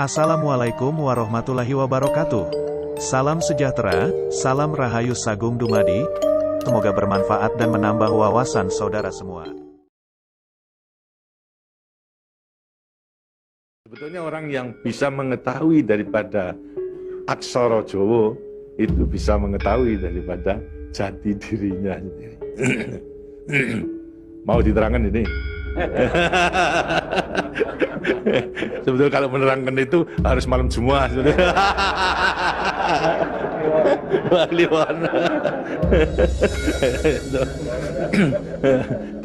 Assalamualaikum warahmatullahi wabarakatuh. Salam sejahtera, salam rahayu sagung dumadi. Semoga bermanfaat dan menambah wawasan saudara semua. Sebetulnya orang yang bisa mengetahui daripada aksara Jawa itu bisa mengetahui daripada jati dirinya sendiri. Mau diterangkan ini? Sebetulnya kalau menerangkan itu harus malam Jumat. Dan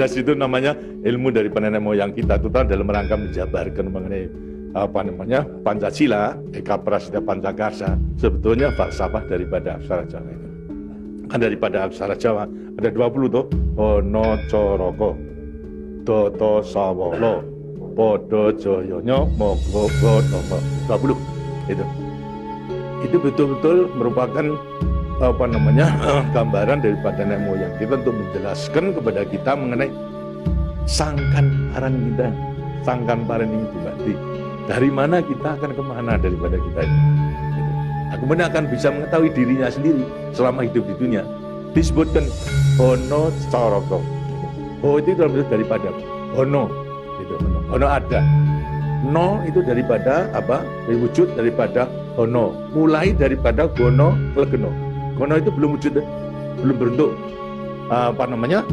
itu namanya ilmu dari nenek moyang kita itu dalam rangka menjabarkan mengenai Pancasila, Eka Prasida Pancakarsa. Sebetulnya falsafah daripada aksara Jawa itu. Kan daripada aksara Jawa ada 20 tuh. Ono Coroko, Toto Sawolo, Podo Joyonya, Mogo Godomo, 20 itu betul-betul merupakan gambaran daripada nenek moyang kita untuk menjelaskan kepada kita mengenai sangkan paran kita, sangkan paran ini mati. Dari mana kita akan kemana daripada kita itu. Nah, kemudian akan bisa mengetahui dirinya sendiri selama hidup di dunia. Disebutkan Ono Coroko. Ho itu daripada Ono, itu Ono ada. No itu daripada apa? Wujud daripada Ono. Mulai daripada Gono Legeno. Gono itu belum wujud, belum berbentuk.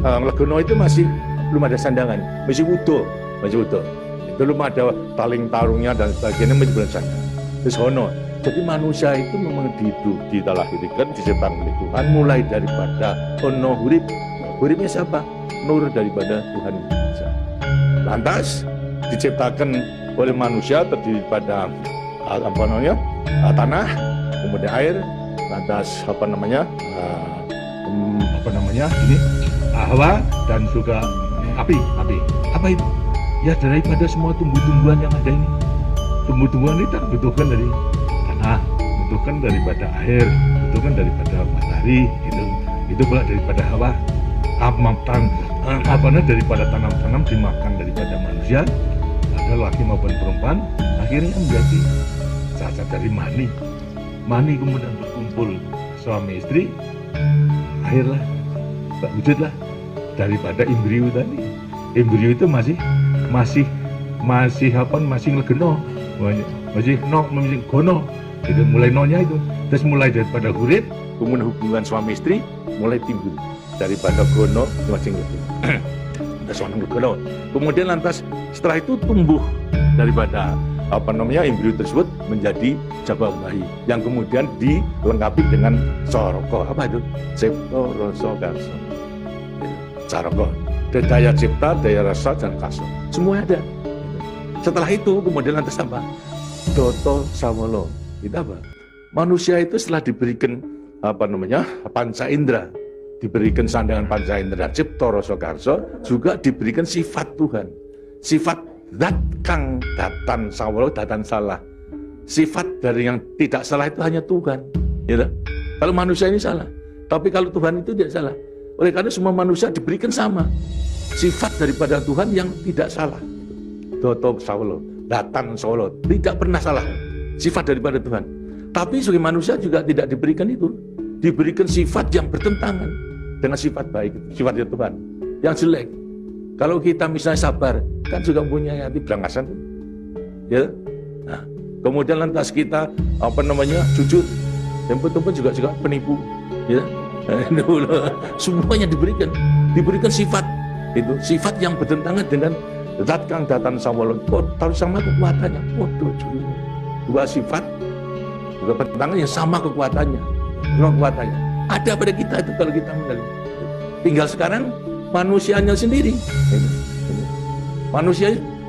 Legono itu masih belum ada sandangan, masih utuh. Belum ada taling tarungnya dan sebagainya, masih belum sandangan. Terus Ono. Jadi manusia itu memang dilahirkan, diciptakan oleh Tuhan mulai daripada Ono hurip. Huripnya siapa? Nur daripada Tuhan. Lantas diciptakan oleh manusia terdiri pada tanah, kemudian air, lantas ini Hawa dan juga api. Apa itu? Ya daripada semua tumbuh-tumbuhan yang ada ini. Tumbuh-tumbuhan itu dibutuhkan dari tanah, dibutuhkan daripada air, dibutuhkan daripada matahari, itu pula daripada Hawa. Daripada tanam-tanam dimakan daripada manusia, ada laki maupun perempuan, akhirnya menjadi cacat dari mani kemudian berkumpul suami istri, akhirlah wujudlah daripada embrio tadi. Embrio itu masih legeno, masih gono, itu mulai nonya itu, terus mulai daripada hurip, kemudian hubungan suami istri mulai timbul daripada gono masing gono. Kemudian lantas setelah itu tumbuh daripada embrio tersebut menjadi jabang bayi yang kemudian dilengkapi dengan soroko. Apa itu? Cipta rasa karsa. Soroko. Daya cipta, daya rasa dan karsa. Semua ada. Setelah itu kemudian lantas apa? Toto Sawolo. Itu apa? Manusia itu setelah diberikan panca indera, diberikan sandangan panca indera cipta rasa karsa, juga diberikan sifat Tuhan, sifat zat kang datan sawolo, datan salah. Sifat dari yang tidak salah itu hanya Tuhan, ya. Kalau manusia ini salah, tapi kalau Tuhan itu tidak salah. Oleh karena semua manusia diberikan sama sifat daripada Tuhan yang tidak salah. Doto sawolo, datan sawolo, tidak pernah salah sifat daripada Tuhan. Tapi sebagai manusia juga tidak diberikan itu, diberikan sifat yang bertentangan dengan sifat baik, sifatnya Tuhan yang jelek. Kalau kita misalnya sabar, kan juga punya hati berangasan, ya. Nah, kemudian lantas kita jujur, yang betul-betul juga penipu, ya. Semuanya diberikan sifat itu, sifat yang bertentangan dengan zat kang datan sawolo. Tahu sama kekuatannya, dua sifat juga bertentangan yang sama kekuatannya. Ada pada kita itu kalau kita mengenali. Tinggal sekarang manusianya sendiri.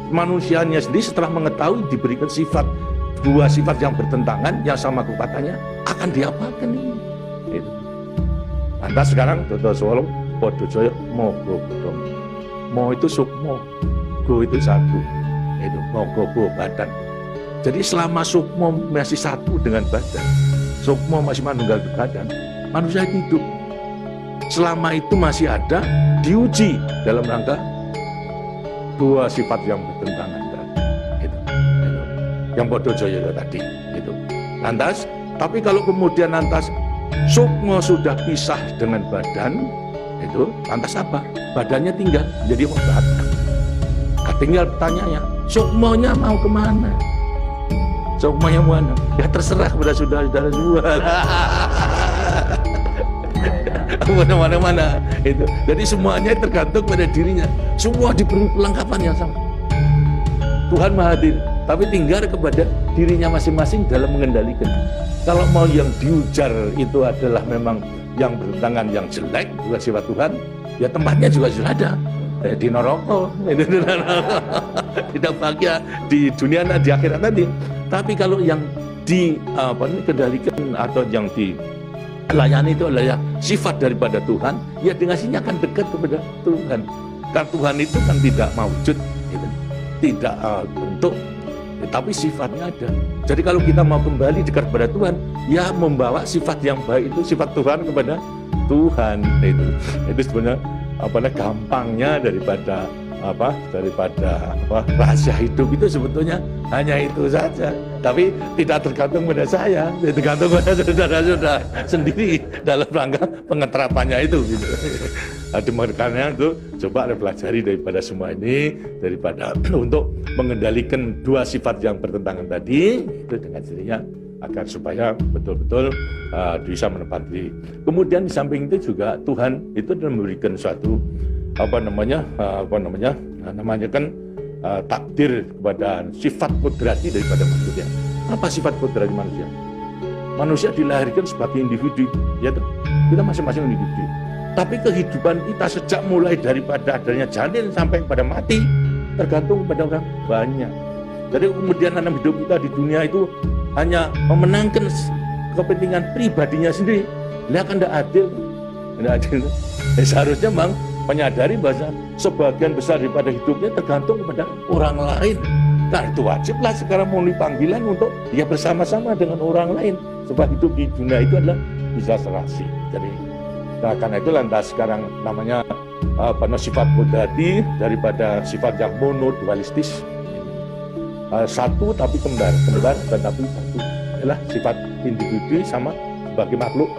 Manusianya sendiri setelah mengetahui diberikan dua sifat yang bertentangan, yang sama kekuatannya, akan diapakan ini? Lantas sekarang Toto Sawolo, Podo Joyo, Mogo Godong. Mo itu sukmo, go itu satu, itu mogo badan. Jadi selama sukmo masih satu dengan badan, sukmo masih manunggal badan, manusia itu hidup. Selama itu masih ada, diuji dalam rangka dua sifat yang bertentangan. yang podo jaya tadi itu. Lantas, tapi kalau kemudian lantas sukma sudah pisah dengan badan, itu lantas apa? Badannya tinggal jadi obat. Tinggal pertanyaannya, sukmanya mau kemana? Sukmanya mana? Ya terserah kepada saudara-saudara semua. Mana-mana itu. Jadi semuanya tergantung pada dirinya. Semua diberi perlengkapan yang sama. Tuhan Maha Hadir, tapi tinggal kepada dirinya masing-masing dalam mengendalikan. Kalau mau yang diujar itu adalah memang yang bertentangan yang jelek bukan sifat Tuhan, ya tempatnya juga sudah ada di neraka, tidak bahagia di dunia dan di akhirat nanti. Tapi kalau yang dikendalikan atau yang dilayani itu adalah sifat daripada Tuhan, ya dengan sini akan dekat kepada Tuhan. Karena Tuhan itu kan tidak mewujud, tidak bentuk, tapi sifatnya ada. Jadi kalau kita mau kembali dekat kepada Tuhan, ya membawa sifat yang baik itu, sifat Tuhan kepada Tuhan. Itu sebenarnya gampangnya daripada rahasia hidup itu sebetulnya hanya itu saja. Tapi tidak tergantung pada saya, tergantung pada saudara-saudara sendiri dalam rangka pengeterapannya itu. Gitu. Makanya itu coba pelajari daripada semua ini, daripada untuk mengendalikan dua sifat yang bertentangan tadi itu dengan sendirinya, agar supaya betul-betul bisa menepati. Kemudian di samping itu juga Tuhan itu memberikan suatu takdir kepada sifat kodrati daripada manusia. Apa sifat kodrati manusia? Manusia dilahirkan sebagai individu, ya toh? Kita masing-masing individu. Tapi kehidupan kita sejak mulai daripada adanya janin sampai pada mati tergantung kepada orang banyak. Jadi kemudian dalam hidup kita di dunia itu hanya memenangkan kepentingan pribadinya sendiri, dia akan tidak adil. Seharusnya memang menyadari bahwa sebagian besar daripada hidupnya tergantung kepada orang lain. Nah itu wajiblah sekarang melalui panggilan untuk dia bersama-sama dengan orang lain. Sebab hidup di dunia itu adalah bisa serasi. Jadi karena itu lantas sekarang namanya sifat kodrati daripada sifat yang monodualistis. Satu tapi kembar dan tapi satu adalah sifat individu sama sebagai makhluk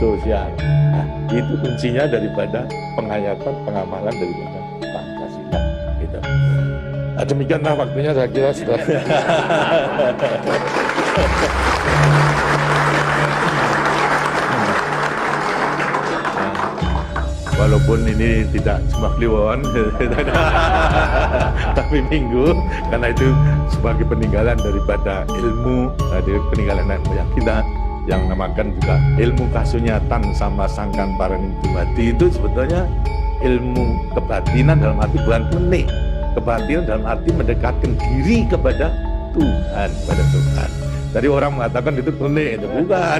sosial. Nah, itu kuncinya daripada penghayatan, pengamalan daripada Pancasila. Gitu. Nah, demikianlah waktunya saya kira sudah. Walaupun ini tidak cuma kliwon, tapi minggu, karena itu sebagai peninggalan daripada ilmu, dari peninggalan moyang kita, yang namakan juga ilmu kasunyatan sama sangkan paraning dumadi, itu sebetulnya ilmu kebatinan dalam arti bukan klenik, kebatinan dalam arti mendekatkan diri kepada Tuhan, kepada Tuhan. Jadi orang mengatakan itu klenik, itu bukan.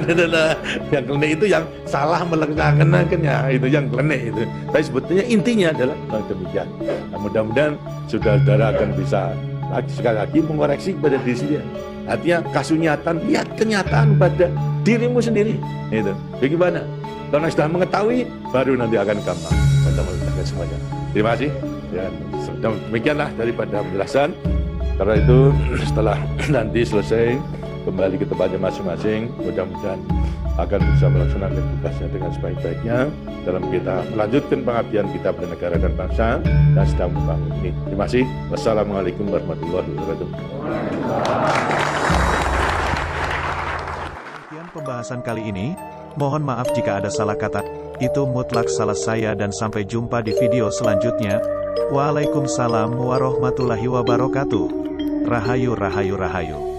Yang klenik itu yang salah melaksanakannya, itu yang klenik itu. Tapi sebetulnya intinya adalah demikian. Nah, mudah-mudahan saudara-saudara akan bisa sekali lagi mengoreksi pada diri sendiri. Artinya kasunyatan, lihat kenyataan pada dirimu sendiri. Itu. Bagaimana? Kalau sudah mengetahui, baru nanti akan gampang melakukan semuanya. Terima kasih. Dan demikianlah daripada penjelasan. Karena itu setelah nanti selesai kembali ke tempatnya masing-masing, mudah-mudahan akan bisa melaksanakan tugasnya dengan sebaik-baiknya dalam kita melanjutkan pengabdian kita pada negara dan bangsa dan sedang membangun ini. Terima kasih. Wassalamualaikum warahmatullahi wabarakatuh. Sekian pembahasan kali ini. Mohon maaf jika ada salah kata. Itu mutlak salah saya dan sampai jumpa di video selanjutnya. Waalaikumsalam warahmatullahi wabarakatuh. Rahayu, rahayu, rahayu.